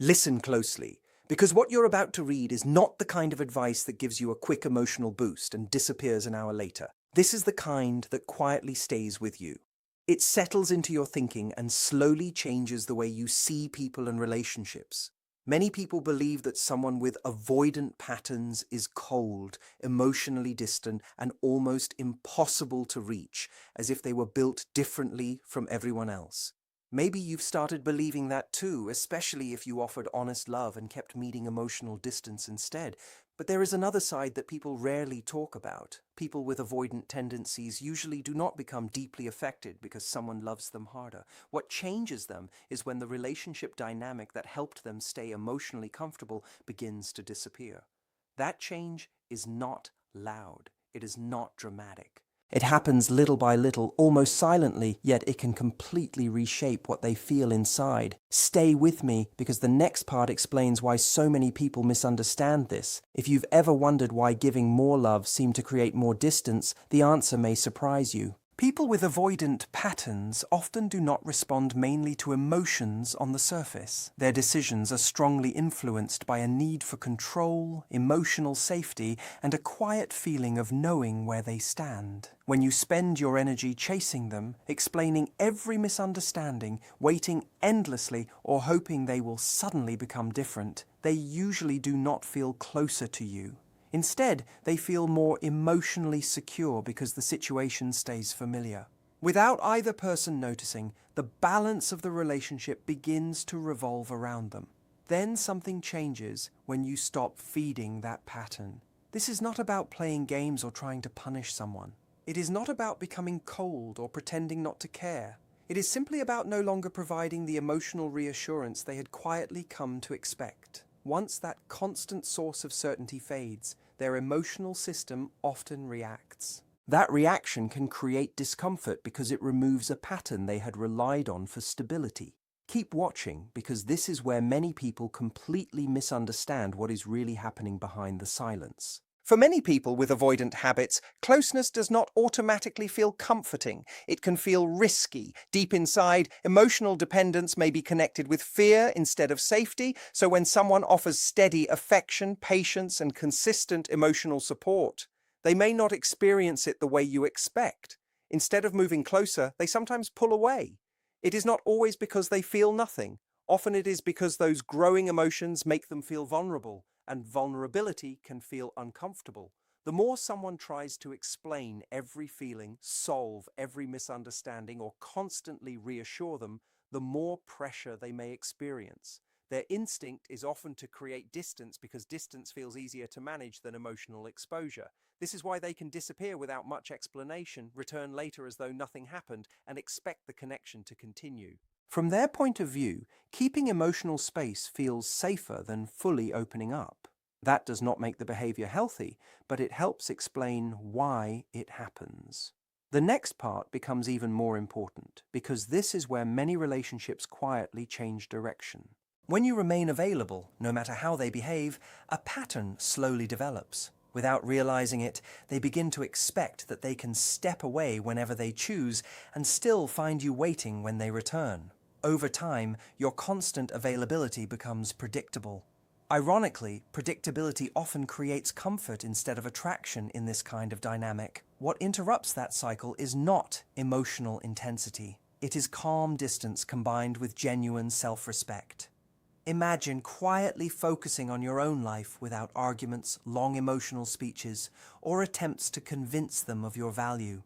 Listen closely, because what you're about to read is not the kind of advice that gives you a quick emotional boost and disappears an hour later. This is the kind that quietly stays with you. It settles into your thinking and slowly changes the way you see people and relationships. Many people believe that someone with avoidant patterns is cold, emotionally distant, and almost impossible to reach, as if they were built differently from everyone else. Maybe you've started believing that too, especially if you offered honest love and kept meeting emotional distance instead. But there is another side that people rarely talk about. People with avoidant tendencies usually do not become deeply affected because someone loves them harder. What changes them is when the relationship dynamic that helped them stay emotionally comfortable begins to disappear. That change is not loud. It is not dramatic. It happens little by little, almost silently, yet it can completely reshape what they feel inside. Stay with me, because the next part explains why so many people misunderstand this. If you've ever wondered why giving more love seemed to create more distance, the answer may surprise you. People with avoidant patterns often do not respond mainly to emotions on the surface. Their decisions are strongly influenced by a need for control, emotional safety, and a quiet feeling of knowing where they stand. When you spend your energy chasing them, explaining every misunderstanding, waiting endlessly, or hoping they will suddenly become different, they usually do not feel closer to you. Instead, they feel more emotionally secure because the situation stays familiar. Without either person noticing, the balance of the relationship begins to revolve around them. Then something changes when you stop feeding that pattern. This is not about playing games or trying to punish someone. It is not about becoming cold or pretending not to care. It is simply about no longer providing the emotional reassurance they had quietly come to expect. Once that constant source of certainty fades, their emotional system often reacts. That reaction can create discomfort because it removes a pattern they had relied on for stability. Keep watching, because this is where many people completely misunderstand what is really happening behind the silence. For many people with avoidant habits, closeness does not automatically feel comforting. It can feel risky. Deep inside, emotional dependence may be connected with fear instead of safety, so when someone offers steady affection, patience, and consistent emotional support, they may not experience it the way you expect. Instead of moving closer, they sometimes pull away. It is not always because they feel nothing. Often it is because those growing emotions make them feel vulnerable, and vulnerability can feel uncomfortable. The more someone tries to explain every feeling, solve every misunderstanding, or constantly reassure them, the more pressure they may experience. Their instinct is often to create distance because distance feels easier to manage than emotional exposure. This is why they can disappear without much explanation, return later as though nothing happened, and expect the connection to continue. From their point of view, keeping emotional space feels safer than fully opening up. That does not make the behavior healthy, but it helps explain why it happens. The next part becomes even more important, because this is where many relationships quietly change direction. When you remain available, no matter how they behave, a pattern slowly develops. Without realizing it, they begin to expect that they can step away whenever they choose and still find you waiting when they return. Over time, your constant availability becomes predictable. Ironically, predictability often creates comfort instead of attraction in this kind of dynamic. What interrupts that cycle is not emotional intensity. It is calm distance combined with genuine self-respect. Imagine quietly focusing on your own life without arguments, long emotional speeches, or attempts to convince them of your value.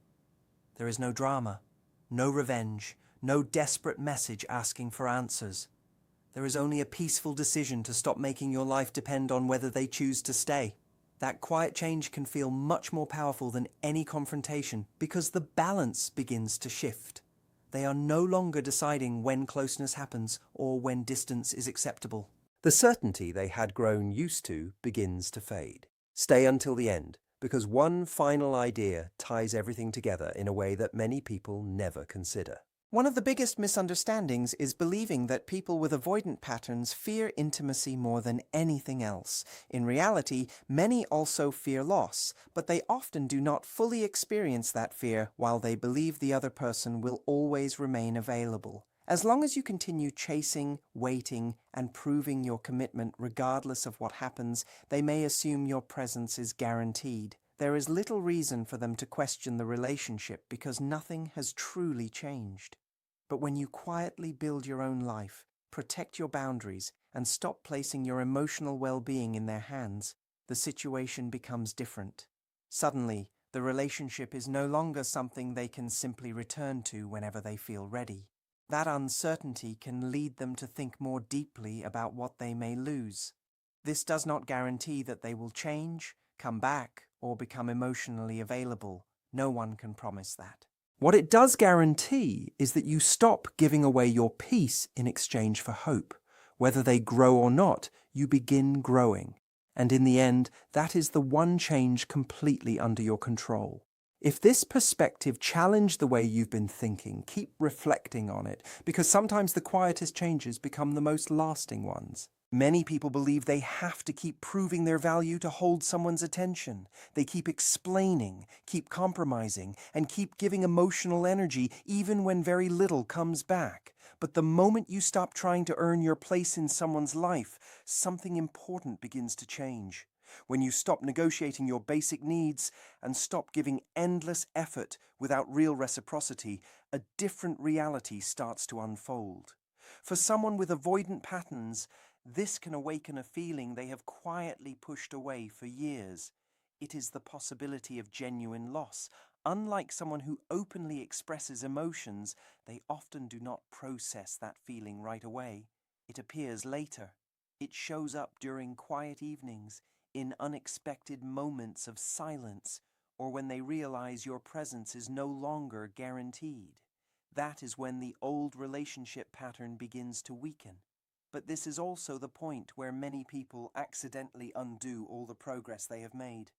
There is no drama, no revenge, no desperate message asking for answers. There is only a peaceful decision to stop making your life depend on whether they choose to stay. That quiet change can feel much more powerful than any confrontation because the balance begins to shift. They are no longer deciding when closeness happens or when distance is acceptable. The certainty they had grown used to begins to fade. Stay until the end, because one final idea ties everything together in a way that many people never consider. One of the biggest misunderstandings is believing that people with avoidant patterns fear intimacy more than anything else. In reality, many also fear loss, but they often do not fully experience that fear while they believe the other person will always remain available. As long as you continue chasing, waiting, and proving your commitment regardless of what happens, they may assume your presence is guaranteed. There is little reason for them to question the relationship because nothing has truly changed. But when you quietly build your own life, protect your boundaries, and stop placing your emotional well-being in their hands, the situation becomes different. Suddenly, the relationship is no longer something they can simply return to whenever they feel ready. That uncertainty can lead them to think more deeply about what they may lose. This does not guarantee that they will change, come back, or become emotionally available. No one can promise that. What it does guarantee is that you stop giving away your peace in exchange for hope. Whether they grow or not, you begin growing. And in the end, that is the one change completely under your control. If this perspective challenged the way you've been thinking, keep reflecting on it, because sometimes the quietest changes become the most lasting ones. Many people believe they have to keep proving their value to hold someone's attention. They keep explaining, keep compromising, and keep giving emotional energy even when very little comes back. But the moment you stop trying to earn your place in someone's life, something important begins to change. When you stop negotiating your basic needs and stop giving endless effort without real reciprocity, a different reality starts to unfold. For someone with avoidant patterns, this can awaken a feeling they have quietly pushed away for years. It is the possibility of genuine loss. Unlike someone who openly expresses emotions, they often do not process that feeling right away. It appears later. It shows up during quiet evenings, in unexpected moments of silence, or when they realize your presence is no longer guaranteed. That is when the old relationship pattern begins to weaken. But this is also the point where many people accidentally undo all the progress they have made.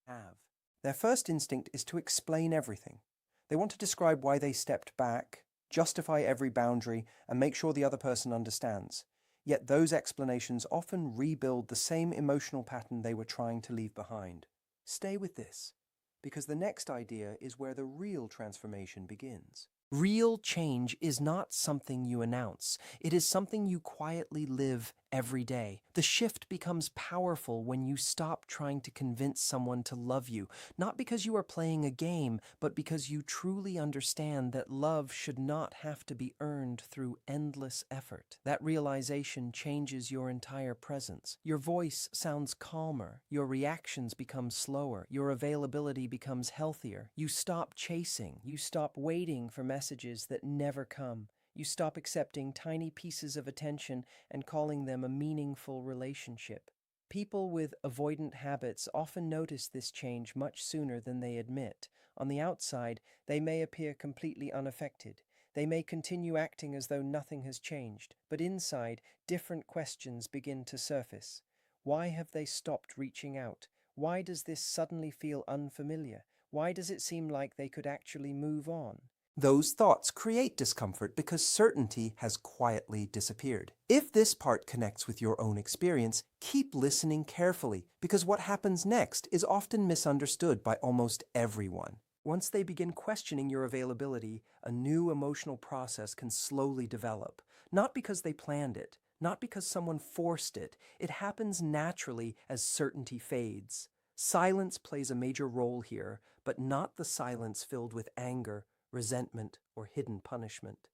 Their first instinct is to explain everything. They want to describe why they stepped back, justify every boundary, and make sure the other person understands. Yet those explanations often rebuild the same emotional pattern they were trying to leave behind. Stay with this, because the next idea is where the real transformation begins. Real change is not something you announce. It is something you quietly live every day. The shift becomes powerful when you stop trying to convince someone to love you, not because you are playing a game, but because you truly understand that love should not have to be earned through endless effort. That realization changes your entire presence. Your voice sounds calmer, your reactions become slower, your availability becomes healthier. You stop chasing, you stop waiting for messages that never come. You stop accepting tiny pieces of attention and calling them a meaningful relationship. People with avoidant habits often notice this change much sooner than they admit. On the outside, they may appear completely unaffected. They may continue acting as though nothing has changed, but inside, different questions begin to surface. Why have they stopped reaching out? Why does this suddenly feel unfamiliar? Why does it seem like they could actually move on? Those thoughts create discomfort because certainty has quietly disappeared. If this part connects with your own experience, keep listening carefully, because what happens next is often misunderstood by almost everyone. Once they begin questioning your availability, a new emotional process can slowly develop. Not because they planned it, not because someone forced it. It happens naturally as certainty fades. Silence plays a major role here, but not the silence filled with anger, resentment, or hidden punishment.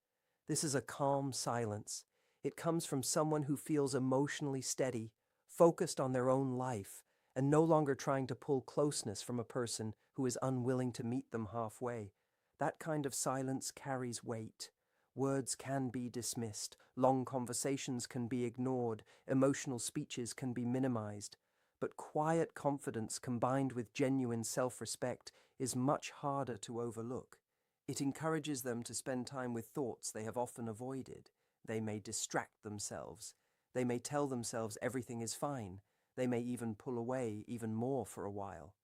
This is a calm silence. It comes from someone who feels emotionally steady, focused on their own life, and no longer trying to pull closeness from a person who is unwilling to meet them halfway. That kind of silence carries weight. Words can be dismissed, long conversations can be ignored, emotional speeches can be minimized. But quiet confidence combined with genuine self-respect is much harder to overlook. It encourages them to spend time with thoughts they have often avoided. They may distract themselves. They may tell themselves everything is fine. They may even pull away even more for a while.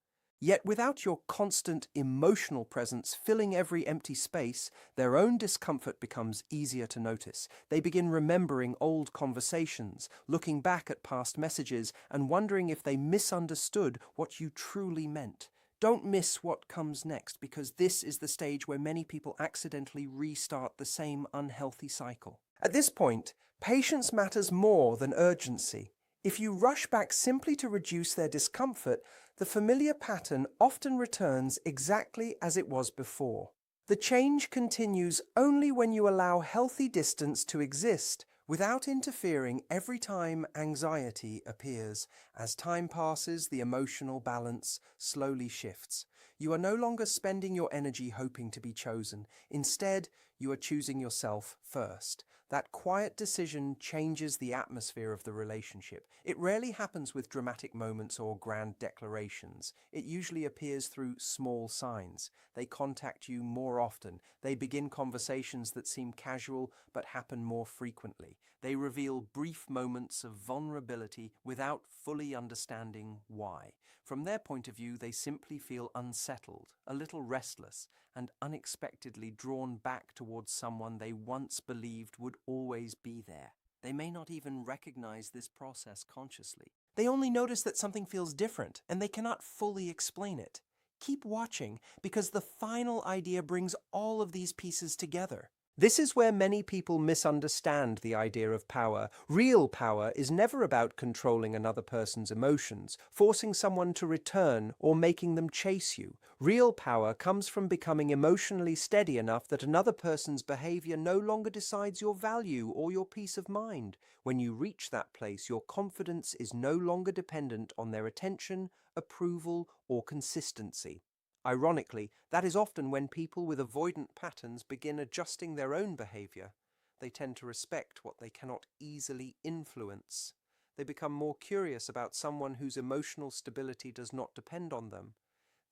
Yet without your constant emotional presence filling every empty space, their own discomfort becomes easier to notice. They begin remembering old conversations, looking back at past messages, and wondering if they misunderstood what you truly meant. Don't miss what comes next, because this is the stage where many people accidentally restart the same unhealthy cycle. At this point, patience matters more than urgency. If you rush back simply to reduce their discomfort, the familiar pattern often returns exactly as it was before. The change continues only when you allow healthy distance to exist without interfering every time anxiety appears. As time passes, the emotional balance slowly shifts. You are no longer spending your energy hoping to be chosen. Instead, you are choosing yourself first. That quiet decision changes the atmosphere of the relationship. It rarely happens with dramatic moments or grand declarations. It usually appears through small signs. They contact you more often. They begin conversations that seem casual but happen more frequently. They reveal brief moments of vulnerability without fully understanding why. From their point of view, they simply feel unsettled, a little restless, and unexpectedly drawn back towards someone they once believed would always be there. They may not even recognize this process consciously. They only notice that something feels different, and they cannot fully explain it. Keep watching, because the final idea brings all of these pieces together. This is where many people misunderstand the idea of power. Real power is never about controlling another person's emotions, forcing someone to return, or making them chase you. Real power comes from becoming emotionally steady enough that another person's behavior no longer decides your value or your peace of mind. When you reach that place, your confidence is no longer dependent on their attention, approval, or consistency. Ironically, that is often when people with avoidant patterns begin adjusting their own behavior. They tend to respect what they cannot easily influence. They become more curious about someone whose emotional stability does not depend on them.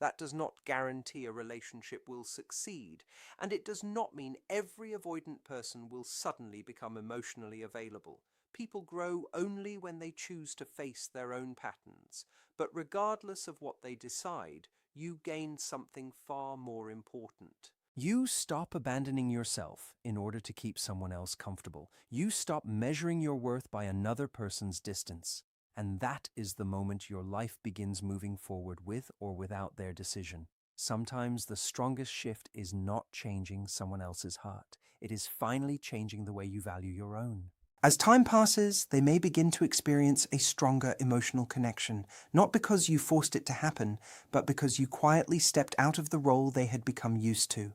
That does not guarantee a relationship will succeed, and it does not mean every avoidant person will suddenly become emotionally available. People grow only when they choose to face their own patterns, but regardless of what they decide, you gain something far more important. You stop abandoning yourself in order to keep someone else comfortable. You stop measuring your worth by another person's distance. And that is the moment your life begins moving forward with or without their decision. Sometimes the strongest shift is not changing someone else's heart. It is finally changing the way you value your own. As time passes, they may begin to experience a stronger emotional connection, not because you forced it to happen, but because you quietly stepped out of the role they had become used to.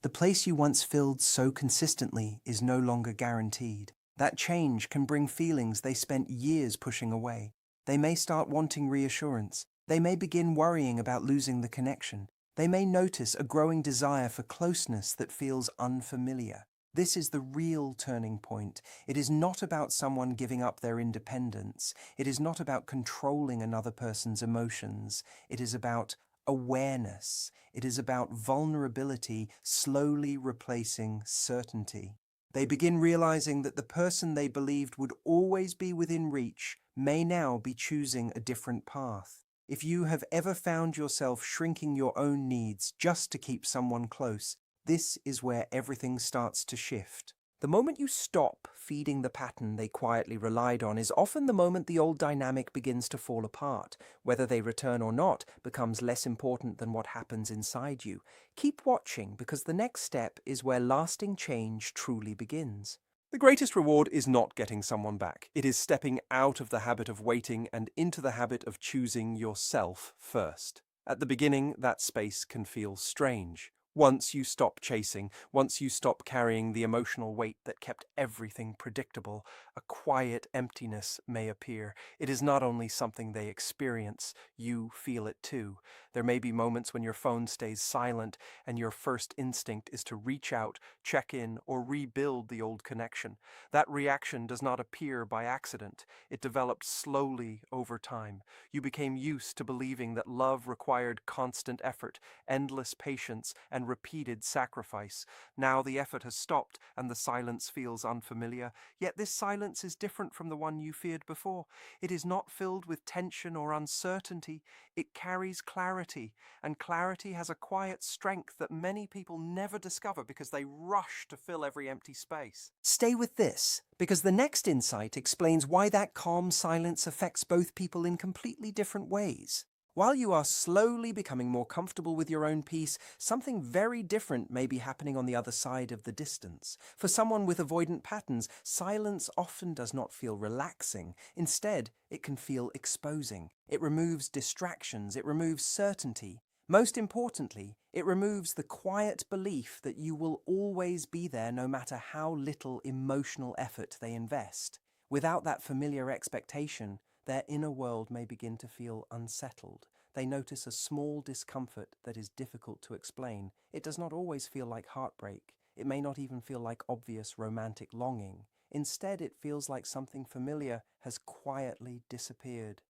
The place you once filled so consistently is no longer guaranteed. That change can bring feelings they spent years pushing away. They may start wanting reassurance. They may begin worrying about losing the connection. They may notice a growing desire for closeness that feels unfamiliar. This is the real turning point. It is not about someone giving up their independence. It is not about controlling another person's emotions. It is about awareness. It is about vulnerability slowly replacing certainty. They begin realizing that the person they believed would always be within reach may now be choosing a different path. If you have ever found yourself shrinking your own needs just to keep someone close, this is where everything starts to shift. The moment you stop feeding the pattern they quietly relied on is often the moment the old dynamic begins to fall apart. Whether they return or not becomes less important than what happens inside you. Keep watching, because the next step is where lasting change truly begins. The greatest reward is not getting someone back. It is stepping out of the habit of waiting and into the habit of choosing yourself first. At the beginning, that space can feel strange. Once you stop chasing, once you stop carrying the emotional weight that kept everything predictable, a quiet emptiness may appear. It is not only something they experience, you feel it too. There may be moments when your phone stays silent and your first instinct is to reach out, check in, or rebuild the old connection. That reaction does not appear by accident. It developed slowly over time. You became used to believing that love required constant effort, endless patience, and repeated sacrifice. Now the effort has stopped and the silence feels unfamiliar, yet this silence is different from the one you feared before. It is not filled with tension or uncertainty. It carries clarity, and clarity has a quiet strength that many people never discover because they rush to fill every empty space. Stay with this, because the next insight explains why that calm silence affects both people in completely different ways. While you are slowly becoming more comfortable with your own peace, something very different may be happening on the other side of the distance. For someone with avoidant patterns, silence often does not feel relaxing. Instead, it can feel exposing. It removes distractions, it removes certainty. Most importantly, it removes the quiet belief that you will always be there no matter how little emotional effort they invest. Without that familiar expectation, their inner world may begin to feel unsettled. They notice a small discomfort that is difficult to explain. It does not always feel like heartbreak. It may not even feel like obvious romantic longing. Instead, it feels like something familiar has quietly disappeared.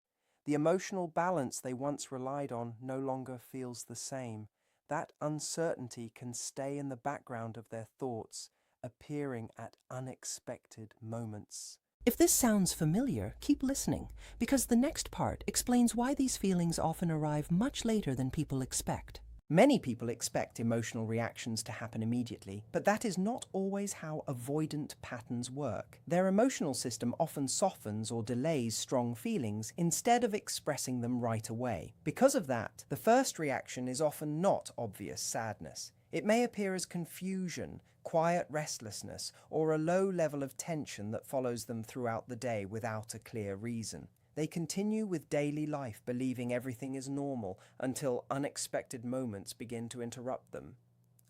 The emotional balance they once relied on no longer feels the same. That uncertainty can stay in the background of their thoughts, appearing at unexpected moments. If this sounds familiar, keep listening, because the next part explains why these feelings often arrive much later than people expect. Many people expect emotional reactions to happen immediately, but that is not always how avoidant patterns work. Their emotional system often softens or delays strong feelings instead of expressing them right away. Because of that, the first reaction is often not obvious sadness. It may appear as confusion, quiet restlessness, or a low level of tension that follows them throughout the day without a clear reason. They continue with daily life believing everything is normal until unexpected moments begin to interrupt them.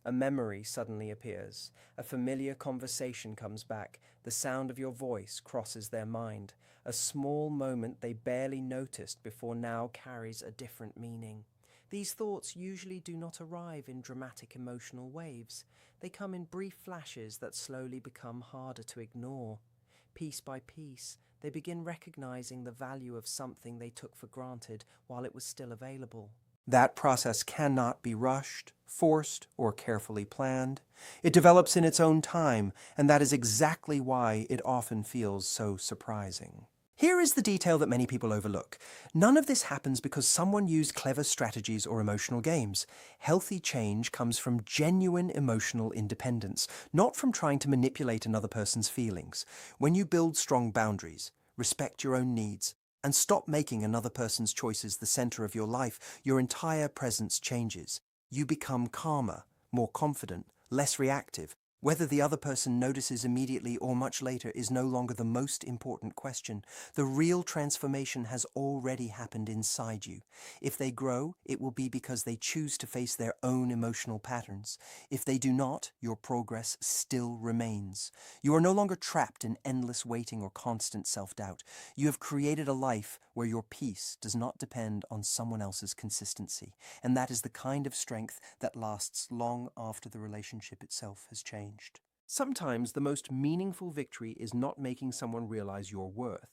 A memory suddenly appears. A familiar conversation comes back. The sound of your voice crosses their mind. A small moment they barely noticed before now carries a different meaning. These thoughts usually do not arrive in dramatic emotional waves. They come in brief flashes that slowly become harder to ignore. Piece by piece, they begin recognizing the value of something they took for granted while it was still available. That process cannot be rushed, forced, or carefully planned. It develops in its own time, and that is exactly why it often feels so surprising. Here is the detail that many people overlook. None of this happens because someone used clever strategies or emotional games. Healthy change comes from genuine emotional independence, not from trying to manipulate another person's feelings. When you build strong boundaries, respect your own needs, and stop making another person's choices the center of your life, your entire presence changes. You become calmer, more confident, less reactive. Whether the other person notices immediately or much later is no longer the most important question. The real transformation has already happened inside you. If they grow, it will be because they choose to face their own emotional patterns. If they do not, your progress still remains. You are no longer trapped in endless waiting or constant self-doubt. You have created a life where your peace does not depend on someone else's consistency. And that is the kind of strength that lasts long after the relationship itself has changed. Sometimes the most meaningful victory is not making someone realize your worth.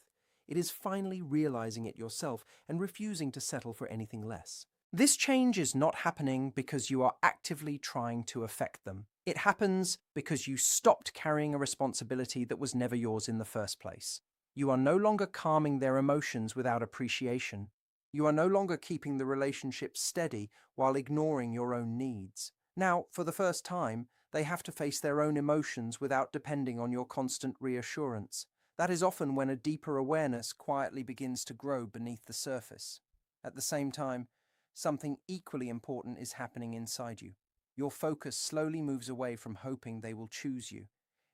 It is finally realizing it yourself and refusing to settle for anything less. This change is not happening because you are actively trying to affect them. It happens because you stopped carrying a responsibility that was never yours in the first place. You are no longer calming their emotions without appreciation. You are no longer keeping the relationship steady while ignoring your own needs. Now, for the first time, they have to face their own emotions without depending on your constant reassurance. That is often when a deeper awareness quietly begins to grow beneath the surface. At the same time, something equally important is happening inside you. Your focus slowly moves away from hoping they will choose you.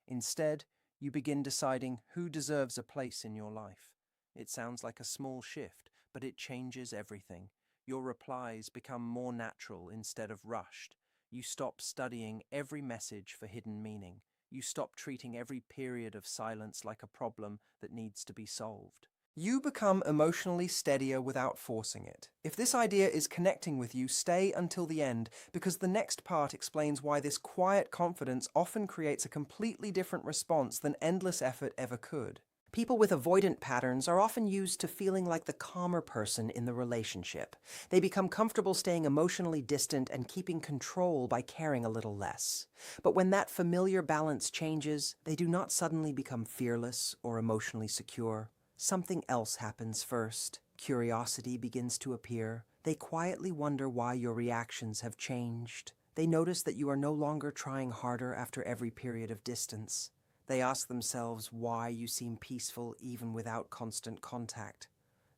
Instead, you begin deciding who deserves a place in your life. It sounds like a small shift, but it changes everything. Your replies become more natural instead of rushed. You stop studying every message for hidden meaning. You stop treating every period of silence like a problem that needs to be solved. You become emotionally steadier without forcing it. If this idea is connecting with you, stay until the end, because the next part explains why this quiet confidence often creates a completely different response than endless effort ever could. People with avoidant patterns are often used to feeling like the calmer person in the relationship. They become comfortable staying emotionally distant and keeping control by caring a little less. But when that familiar balance changes, they do not suddenly become fearless or emotionally secure. Something else happens first. Curiosity begins to appear. They quietly wonder why your reactions have changed. They notice that you are no longer trying harder after every period of distance. They ask themselves why you seem peaceful even without constant contact.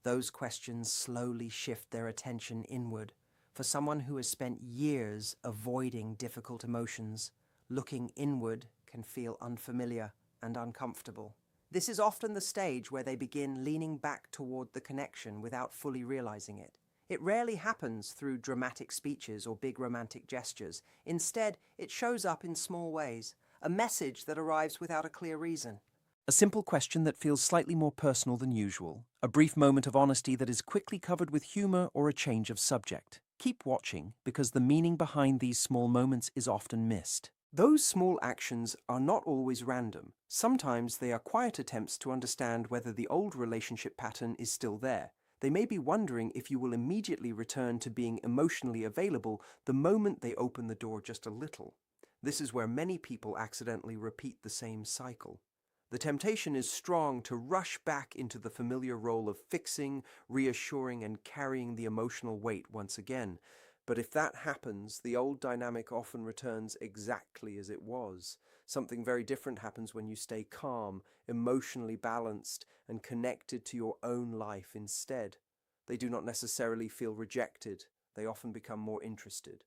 Those questions slowly shift their attention inward. For someone who has spent years avoiding difficult emotions, looking inward can feel unfamiliar and uncomfortable. This is often the stage where they begin leaning back toward the connection without fully realizing it. It rarely happens through dramatic speeches or big romantic gestures. Instead, it shows up in small ways, a message that arrives without a clear reason. A simple question that feels slightly more personal than usual, a brief moment of honesty that is quickly covered with humor or a change of subject. Keep watching, because the meaning behind these small moments is often missed. Those small actions are not always random. Sometimes they are quiet attempts to understand whether the old relationship pattern is still there. They may be wondering if you will immediately return to being emotionally available the moment they open the door just a little. This is where many people accidentally repeat the same cycle. The temptation is strong to rush back into the familiar role of fixing, reassuring, and carrying the emotional weight once again. But if that happens, the old dynamic often returns exactly as it was. Something very different happens when you stay calm, emotionally balanced, and connected to your own life instead. They do not necessarily feel rejected. They often become more interested.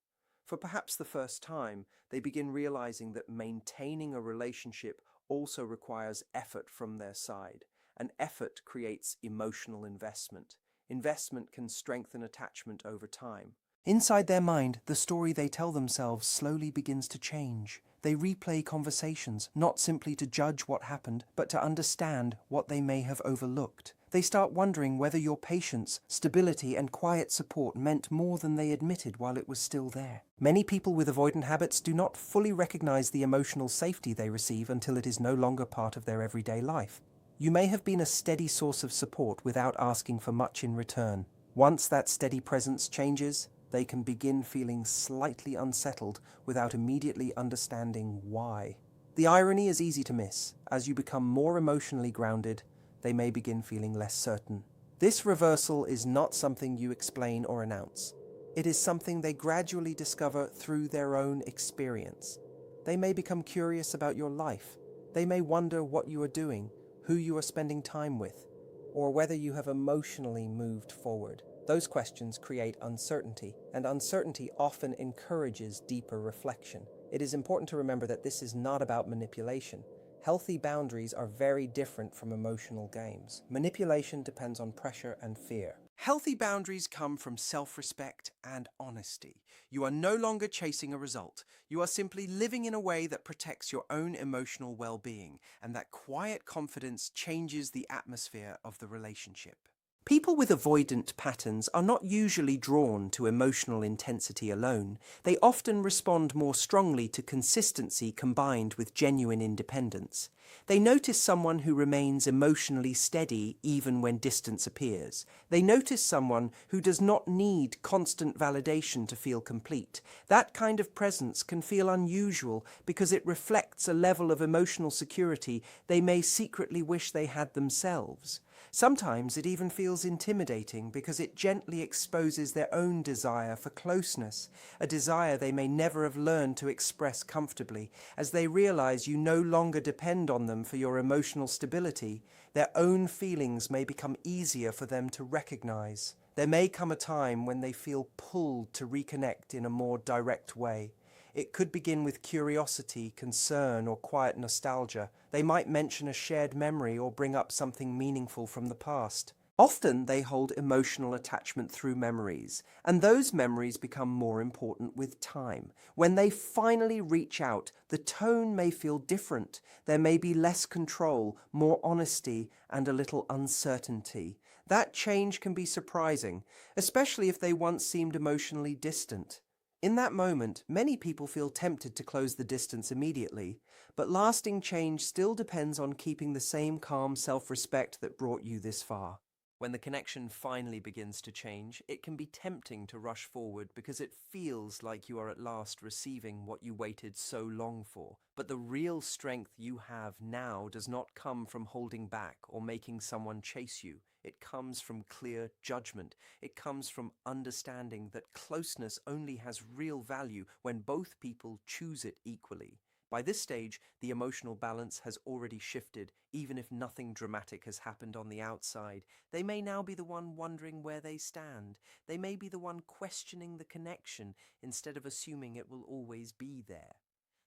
For perhaps the first time, they begin realizing that maintaining a relationship also requires effort from their side, and effort creates emotional investment. Investment can strengthen attachment over time. Inside their mind, the story they tell themselves slowly begins to change. They replay conversations, not simply to judge what happened, but to understand what they may have overlooked. They start wondering whether your patience, stability, and quiet support meant more than they admitted while it was still there. Many people with avoidant habits do not fully recognize the emotional safety they receive until it is no longer part of their everyday life. You may have been a steady source of support without asking for much in return. Once that steady presence changes, they can begin feeling slightly unsettled without immediately understanding why. The irony is easy to miss. As you become more emotionally grounded, they may begin feeling less certain. This reversal is not something you explain or announce. It is something they gradually discover through their own experience. They may become curious about your life. They may wonder what you are doing, who you are spending time with, or whether you have emotionally moved forward. Those questions create uncertainty, and uncertainty often encourages deeper reflection. It is important to remember that this is not about manipulation. Healthy boundaries are very different from emotional games. Manipulation depends on pressure and fear. Healthy boundaries come from self-respect and honesty. You are no longer chasing a result. You are simply living in a way that protects your own emotional well-being, and that quiet confidence changes the atmosphere of the relationship. People with avoidant patterns are not usually drawn to emotional intensity alone. They often respond more strongly to consistency combined with genuine independence. They notice someone who remains emotionally steady even when distance appears. They notice someone who does not need constant validation to feel complete. That kind of presence can feel unusual because it reflects a level of emotional security they may secretly wish they had themselves. Sometimes it even feels intimidating because it gently exposes their own desire for closeness, a desire they may never have learned to express comfortably. As they realize you no longer depend on them for your emotional stability, their own feelings may become easier for them to recognize. There may come a time when they feel pulled to reconnect in a more direct way. It could begin with curiosity, concern, or quiet nostalgia. They might mention a shared memory or bring up something meaningful from the past. Often they hold emotional attachment through memories, and those memories become more important with time. When they finally reach out, the tone may feel different. There may be less control, more honesty, and a little uncertainty. That change can be surprising, especially if they once seemed emotionally distant. In that moment, many people feel tempted to close the distance immediately, but lasting change still depends on keeping the same calm self-respect that brought you this far. When the connection finally begins to change, it can be tempting to rush forward because it feels like you are at last receiving what you waited so long for. But the real strength you have now does not come from holding back or making someone chase you. It comes from clear judgment. It comes from understanding that closeness only has real value when both people choose it equally. By this stage, the emotional balance has already shifted, even if nothing dramatic has happened on the outside. They may now be the one wondering where they stand. They may be the one questioning the connection instead of assuming it will always be there.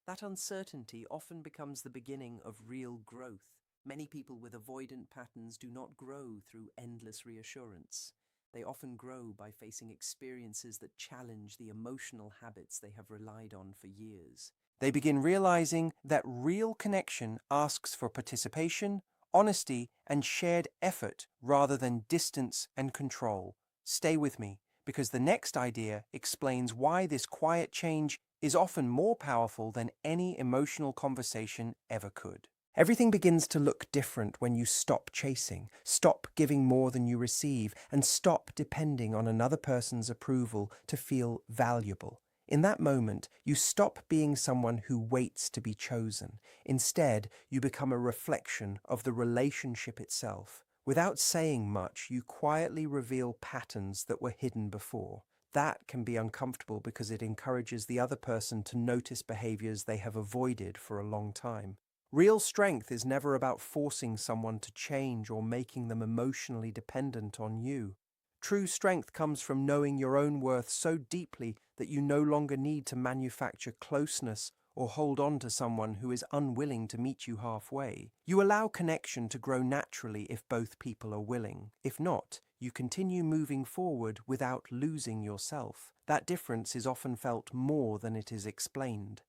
That uncertainty often becomes the beginning of real growth. Many people with avoidant patterns do not grow through endless reassurance. They often grow by facing experiences that challenge the emotional habits they have relied on for years. They begin realizing that real connection asks for participation, honesty, and shared effort rather than distance and control. Stay with me, because the next idea explains why this quiet change is often more powerful than any emotional conversation ever could. Everything begins to look different when you stop chasing, stop giving more than you receive, and stop depending on another person's approval to feel valuable. In that moment, you stop being someone who waits to be chosen. Instead, you become a reflection of the relationship itself. Without saying much, you quietly reveal patterns that were hidden before. That can be uncomfortable because it encourages the other person to notice behaviors they have avoided for a long time. Real strength is never about forcing someone to change or making them emotionally dependent on you. True strength comes from knowing your own worth so deeply that you no longer need to manufacture closeness or hold on to someone who is unwilling to meet you halfway. You allow connection to grow naturally if both people are willing. If not, you continue moving forward without losing yourself. That difference is often felt more than it is explained.